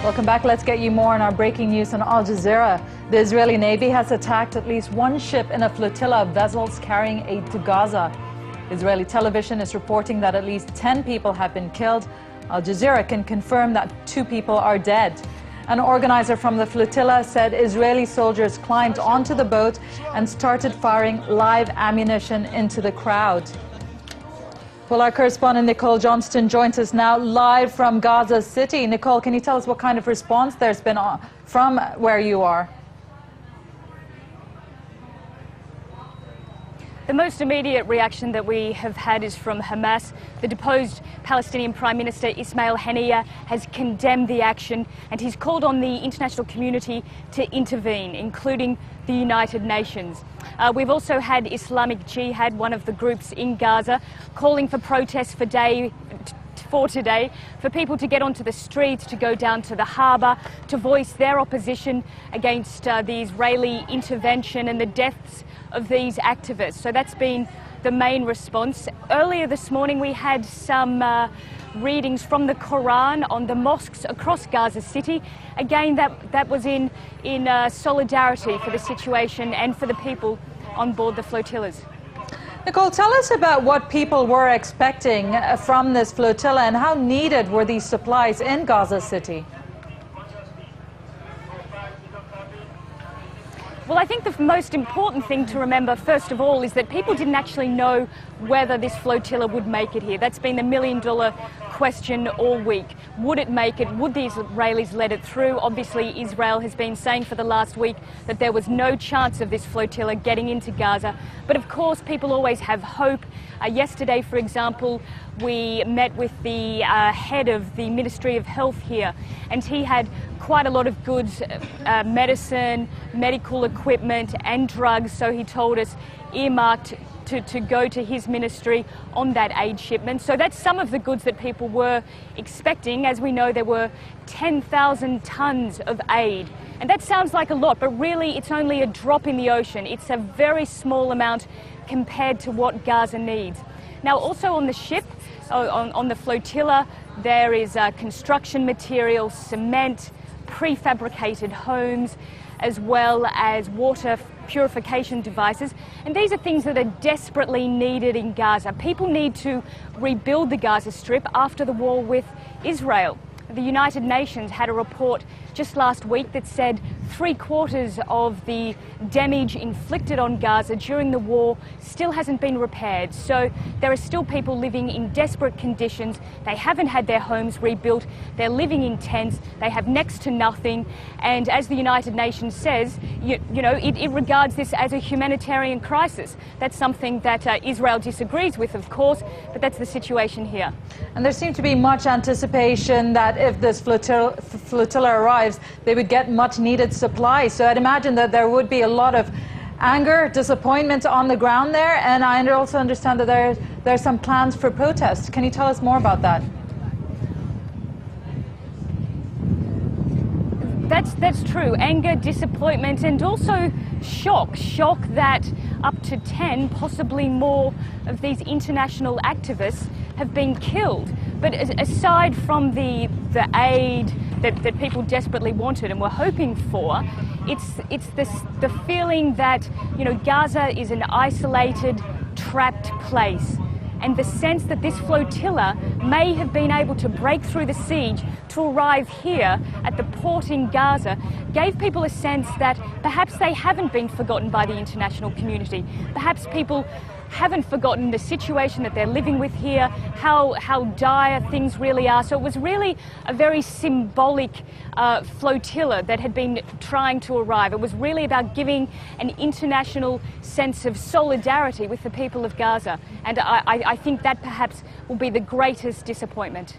Welcome back. Let's get you more on our breaking news on Al Jazeera. The Israeli Navy has attacked at least one ship in a flotilla of vessels carrying aid to Gaza. Israeli television is reporting that at least 10 people have been killed. Al Jazeera can confirm that 2 people are dead. An organizer from the flotilla said Israeli soldiers climbed onto the boat and started firing live ammunition into the crowd. Well, our correspondent Nicole Johnston joins us now live from Gaza City. Nicole, can you tell us what kind of response there's been from where you are? The most immediate reaction that we have had is from Hamas. The deposed Palestinian Prime Minister Ismail Haniyeh has condemned the action and he's called on the international community to intervene, including the United Nations. We've also had Islamic Jihad, one of the groups in Gaza, calling for protests for today, for people to get onto the streets, to go down to the harbour, to voice their opposition against the Israeli intervention and the deaths of these activists. So that's been the main response. Earlier this morning we had some readings from the Quran on the mosques across Gaza City. Again, that was in solidarity for the situation and for the people on board the flotillas. Nicole, tell us about what people were expecting from this flotilla and how needed were these supplies in Gaza City? Well, I think the most important thing to remember, first of all, is that people didn't actually know whether this flotilla would make it here. That's been the million-dollar question all week. Would it make it? Would the Israelis let it through? Obviously, Israel has been saying for the last week that there was no chance of this flotilla getting into Gaza. But of course, people always have hope. Yesterday, for example, we met with the head of the Ministry of Health here, and he had quite a lot of goods, medicine, medical equipment and drugs, so he told us, earmarked to go to his ministry on that aid shipment. So that's some of the goods that people were expecting. As we know, there were 10,000 tons of aid. And that sounds like a lot, but really it's only a drop in the ocean. It's a very small amount compared to what Gaza needs. Now, also on the ship, on the flotilla, there is construction materials, cement, prefabricated homes, as well as water purification devices. And these are things that are desperately needed in Gaza. People need to rebuild the Gaza Strip after the war with Israel. The United Nations had a report just last week that said 3/4 of the damage inflicted on Gaza during the war still hasn't been repaired. So there are still people living in desperate conditions. They haven't had their homes rebuilt. They're living in tents. They have next to nothing. And as the United Nations says, it regards this as a humanitarian crisis. That's something that Israel disagrees with, of course, but that's the situation here. And there seemed to be much anticipation that if this flotilla arrives, they would get much needed supplies. So I'd imagine that there would be a lot of anger, disappointment on the ground there. And I also understand that there are some plans for protests. Can you tell us more about that? That's true. Anger, disappointment, and also shock that up to 10, possibly more, of these international activists have been killed. But aside from the aid that people desperately wanted and were hoping for, it's the feeling that Gaza is an isolated, trapped place. And the sense that this flotilla may have been able to break through the siege to arrive here at the port in Gaza gave people a sense that perhaps they haven't been forgotten by the international community. Perhaps people haven't forgotten the situation that they're living with here, how dire things really are. So it was really a very symbolic flotilla that had been trying to arrive. It was really about giving an international sense of solidarity with the people of Gaza. And I think that perhaps will be the greatest disappointment.